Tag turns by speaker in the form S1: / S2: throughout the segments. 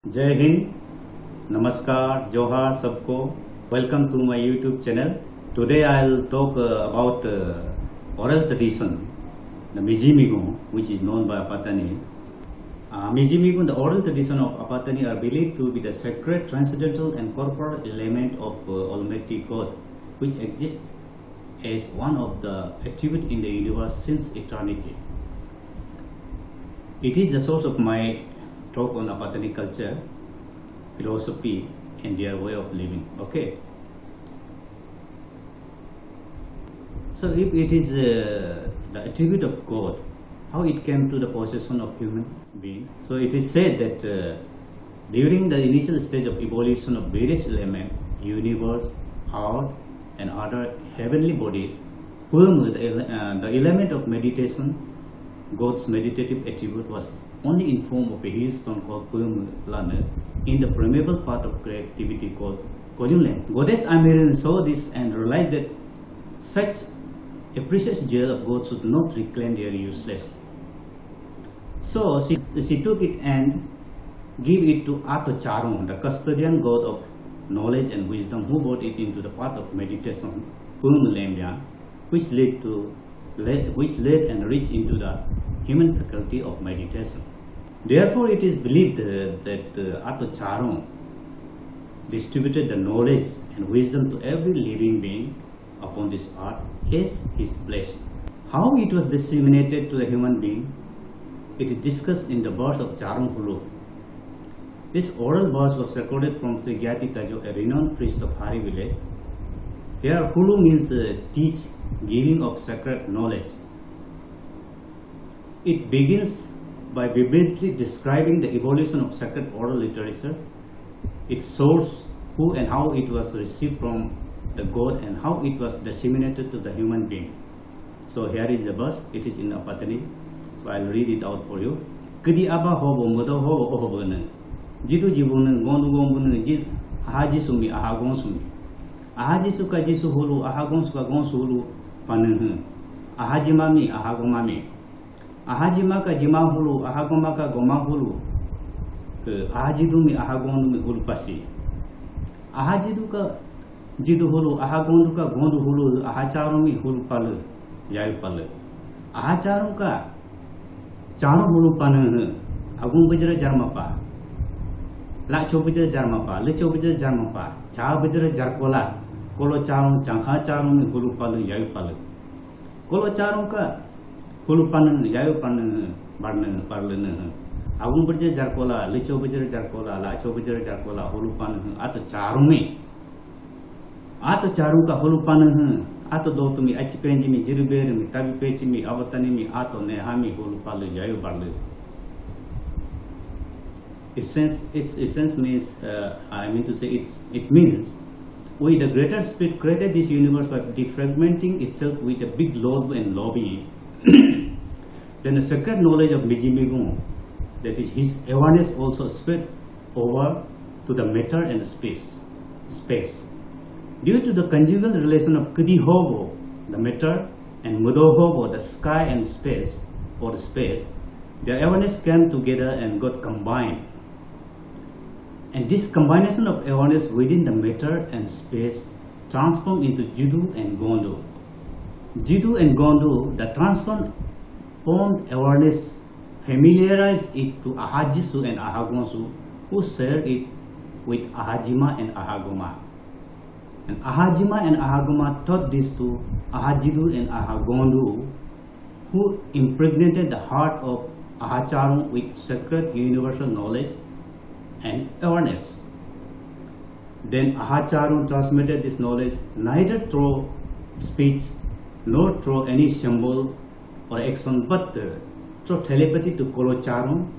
S1: जय हिंद, नमस्कार, जोहार सबको. Welcome to my YouTube channel. Today I'll talk about oral tradition, the Miji-miguñ, which is known by Apatani. Miji-miguñ, the oral tradition of Apatani, are believed to be the sacred, transcendental, and corporal element of Almighty God, which exists as one of the attributes in the universe since eternity. It is the source of my talk on Apatani culture, philosophy, and their way of living. Okay. So if it is the attribute of God, how it came to the possession of human being? So it is said that during the initial stage of evolution of various elements, universe, earth, and other heavenly bodies, the element of meditation, God's meditative attribute, was only in form of a huge stone called planet in the permeable part of creativity called Kolyunland. Goddess Amirin saw this and realized that such a precious jewel of God should not reclaim their useless. So she took it and gave it to Atocharung, the custodian god of knowledge and wisdom, who brought it into the path of meditation, which led and reached into the human faculty of meditation. Therefore, it is believed that Atocharung distributed the knowledge and wisdom to every living being upon this earth as his blessing. How it was disseminated to the human being, it is discussed in the verse of Charung Hulu. This oral verse was recorded from Sri Gyati Tajo, a renowned priest of Hari village. Here, Hulu means teach, giving of sacred knowledge. It begins by vividly describing the evolution of sacred oral literature, its source, who and how it was received from the god, and how it was disseminated to the human being. So here is the verse. It is in Apatani. So I'll read it out for you. Kedi aba hobo mudo hobo ohobone. Jidu jibune gondu gombune jid ahaji sumi ahagon sumi. Ahaji suka jisu hulu ahagon suka gonsu hulu panuhu. Ahaji mami ahagon mami. Ahaji maka jima hulu ahagon maka goma hulu. Ahaji dumi ahagon dumi hulu pasi. Ahaji duka jidu hulu ahagon duka gondu hulu ahacharumi hulu palu yayu palu. Ahacharum ka charu hulu panuhu agung bajra jarmapa. La chobajra jarmapa, le chobajra jarmapa, cha bajra jarkola, kolo charum changha charum hulu palu yayu palu. Kolo charum ka hulu panu yayu panu barnu parlenu. Agung bajra jarkola, le chobajra jarkola, la chobajra jarkola hulu panu ato charumi. Ato charu ka hulu panu ato dotumi achipenjimi jiruberimi tabi pechimi avatanimi ato nehami hulu palu yayu barlu. Its essence means, it means we, the greater spirit, created this universe by defragmenting itself with a big load and lobby. Then the sacred knowledge of Miji-miguñ, that is his awareness, also spread over to the matter and space. Due to the conjugal relation of Kedi Hobo, the matter, and Mudo Hobo, the sky and space, or space, their awareness came together and got combined. And this combination of awareness within the matter and space transformed into Jidu and Gondu. Jidu and Gondu, the transformed awareness, familiarized it to Ahajisu and Ahagonsu, who shared it with Ahajima and Ahagoma. And Ahajima and Ahagoma taught this to Ahajidu and Ahagondu, who impregnated the heart of Ahacharung with sacred universal knowledge and awareness. Then Ahacharung transmitted this knowledge neither through speech nor through any symbol or action, but through telepathy to Kolocharung.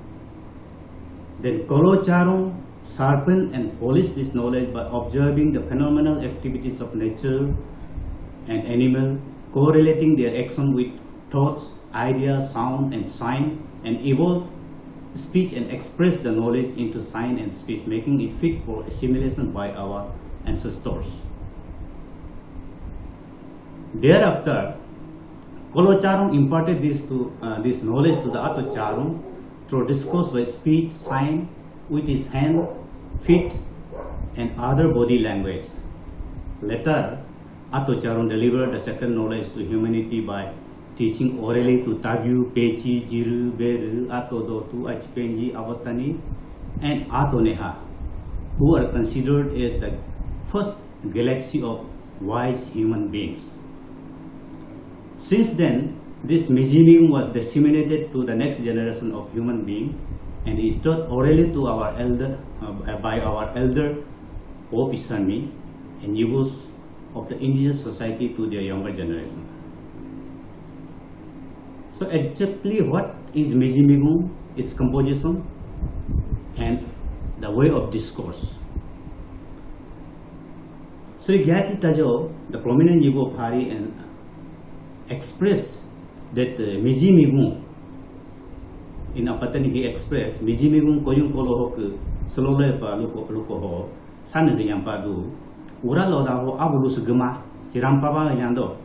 S1: Then Kolocharung sharpened and polished this knowledge by observing the phenomenal activities of nature and animal, correlating their action with thoughts, ideas, sound, and sign, and evolved speech and express the knowledge into sign and speech, making it fit for assimilation by our ancestors. Thereafter, Kolocharung imparted this knowledge to the Atocharung through discourse by speech, sign, with his hand, feet, and other body language. Later, Atocharon delivered the sacred knowledge to humanity by teaching orally to Tagyu, Pechi, Jiru, Beru, Atodotu, Achpenji, Apatani, and Atoneha, who are considered as the first galaxy of wise human beings. Since then, this Miji-miguñ was disseminated to the next generation of human beings and is taught orally to our elder by our elder Pope Isami and youths of the indigenous society to their younger generation. So exactly what is Miji-miguñ, its composition, and the way of discourse. Sri Gyati Tajo, the prominent Yugo Phari, and expressed that Miji-miguñ, in Apatani he expressed, Miji-miguñ koyung kolo hok salole pa luko ho san de yampa du ura lo da ho abulu segema cirampa ba yando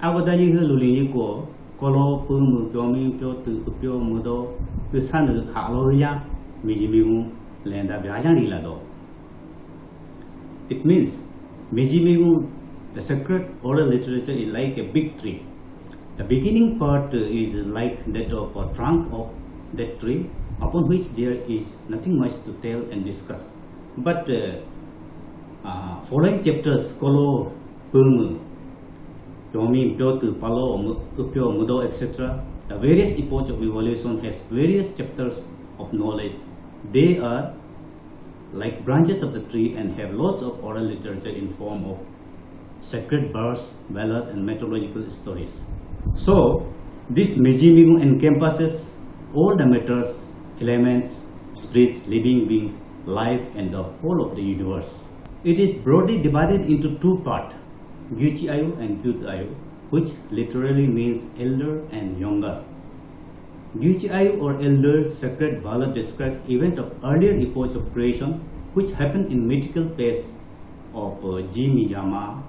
S1: awadaji he lulini ko kolo pu mu pyo mi pyo tu pyo mu do ke san ha lo ya Miji-miguñ lenda byajan ri la do. It means Miji-miguñ, the sacred oral literature, is like a big tree. The beginning part is like that of a trunk of that tree, upon which there is nothing much to tell and discuss. But following chapters, Kolo, Pulmu, Tomi, Pyotu, Palo, Upyo, Mudo, etc., the various epochs of evolution has various chapters of knowledge. They are like branches of the tree and have lots of oral literature in form of sacred verse, ballad, and mythological stories. So, this Miji-miguñ encompasses all the matters, elements, spirits, living beings, life, and the whole of the universe. It is broadly divided into two parts, Gyuchi-ayu and Gyut-ayu, which literally means elder and younger. Gyuchi-ayu or elder sacred ballad describes event of earlier epoch of creation, which happened in mythical phase of Ji-mi-jama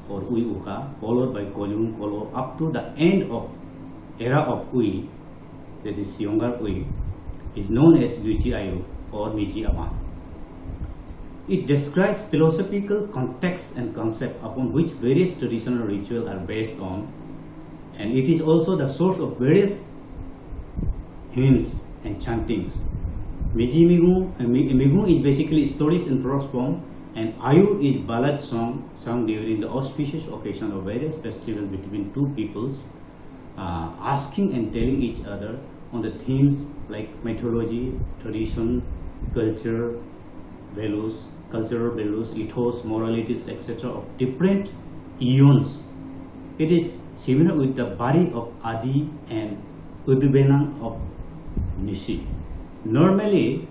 S1: or Ui-uka, followed by Kolyung Kolo, up to the end of era of Ui, that is younger Ui, is known as Gyuchi-ayu or Miji-ama. It describes philosophical contexts and concepts upon which various traditional rituals are based on, and it is also the source of various hymns and chantings. Miguñ is basically stories in prose form, and Ayu is ballad song sung during the auspicious occasion of various festivals between two peoples, asking and telling each other on the themes like mythology, tradition, cultural values, ethos, moralities, etc. of different eons. It is similar with the Bari of Adi and Udubenang of Nishi. Normally,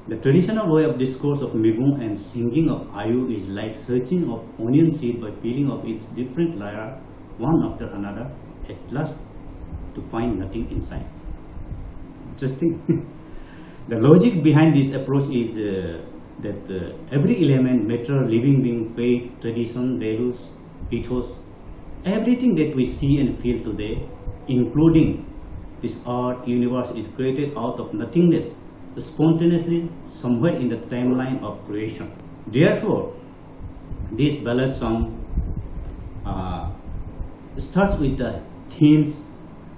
S1: the traditional way of discourse of Miguñ and singing of Ayu is like searching of onion seed by peeling off its different layer one after another, at last to find nothing inside. Interesting. The logic behind this approach is that every element, matter, living being, faith, tradition, values, ethos, everything that we see and feel today, including this earth, universe, is created out of nothingness, spontaneously somewhere in the timeline of creation. Therefore, this ballad song starts with the themes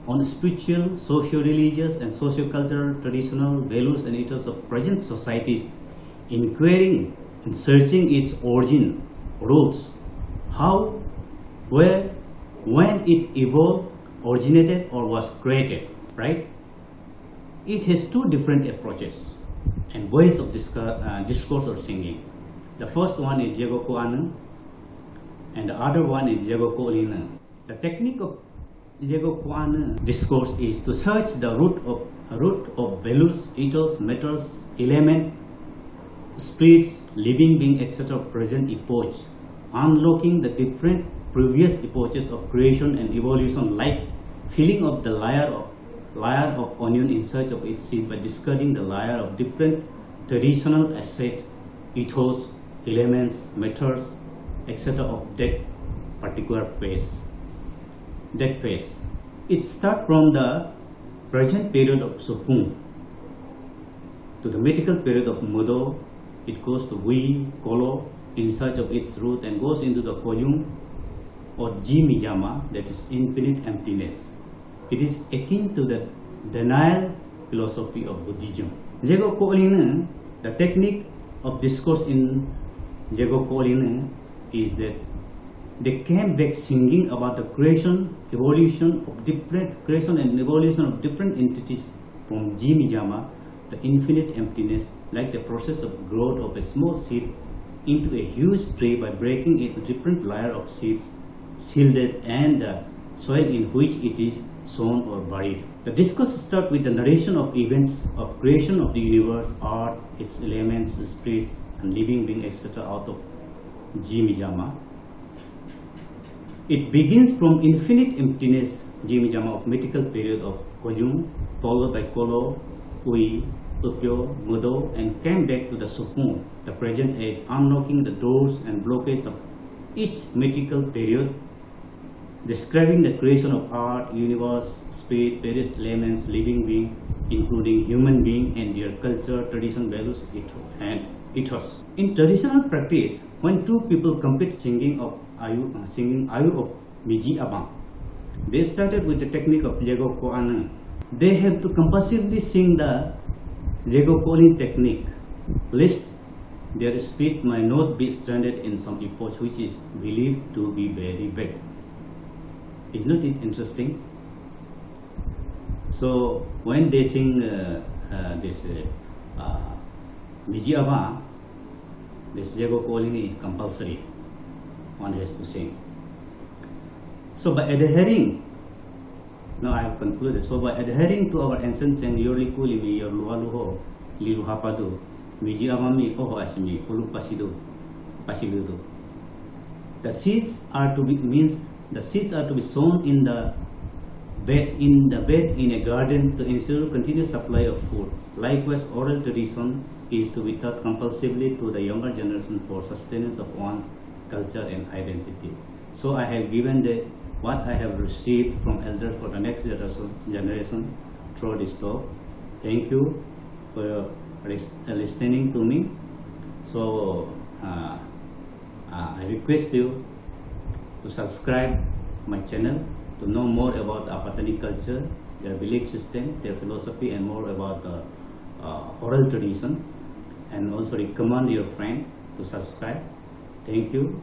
S1: on spiritual, socio-religious, and socio-cultural traditional values and ethos of present societies, inquiring and searching its origin, roots, how, where, when it evolved, originated, or was created, right? It has two different approaches and ways of discourse or singing. The first one is Jagoko Anu, and the other one is Jagoko Lina. The technique of Jagoko Anu discourse is to search the root of values, ethos, matters, element, spirits, living being, etc. present epoch, unlocking the different previous epochs of creation and evolution, like filling up the layer of onion in search of its seed by discarding the layer of different traditional assets, ethos, elements, matters, etc. of that particular phase. That phase. It starts from the present period of Supung to to the mythical period of Mudo, it goes to Hui, Kolo, in search of its root, and goes into the Koyung or Jimijama, that is infinite emptiness. It is akin to the denial philosophy of Buddhism. Jago Kolina, the technique of discourse in Jago Kolina is that they came back singing about the creation and evolution of different entities from Jimijama, the infinite emptiness, like the process of growth of a small seed into a huge tree by breaking its different layer of seeds, shielded, and the soil in which it is sown or buried. The discourse starts with the narration of events of creation of the universe, art, its elements, spirits, and living beings, etc. out of Jimijama. It begins from infinite emptiness, Jimijama, of mythical period of Koyung, followed by Kolo, Ui, Tokyo, Mudo, and came back to the Sukun, the present age, unlocking the doors and blockades of each mythical period, describing the creation of art, universe, spirit, various elements, living being, including human being and their culture, tradition, values, and ethos. In traditional practice, when two people compete singing Ayu of Miji-miguñ, they started with the technique of Jago Ko'ana. They have to compulsively sing the Jago Ko'ani technique, lest their speech might not be stranded in some epoch which is believed to be very bad. Isn't it interesting? So when they sing this Miji-miguñ, this Jago Ko'ani is compulsory. One has to sing. So by adhering, now I have concluded. So by adhering to our ancient saying, Yoriku limi yorlualuho liluhapadu Miji-miguñ oho asimi ulupasidu pasiludu. The seeds are to be sown in the bed in a garden to ensure continuous supply of food. Likewise, oral tradition is to be taught compulsively to the younger generation for sustenance of one's culture and identity. So I have given what I have received from elders for the next generation through this talk. Thank you for listening to me. So I request you to subscribe my channel to know more about Apatani culture, their belief system, their philosophy, and more about the oral tradition, and also recommend your friend to subscribe. Thank you.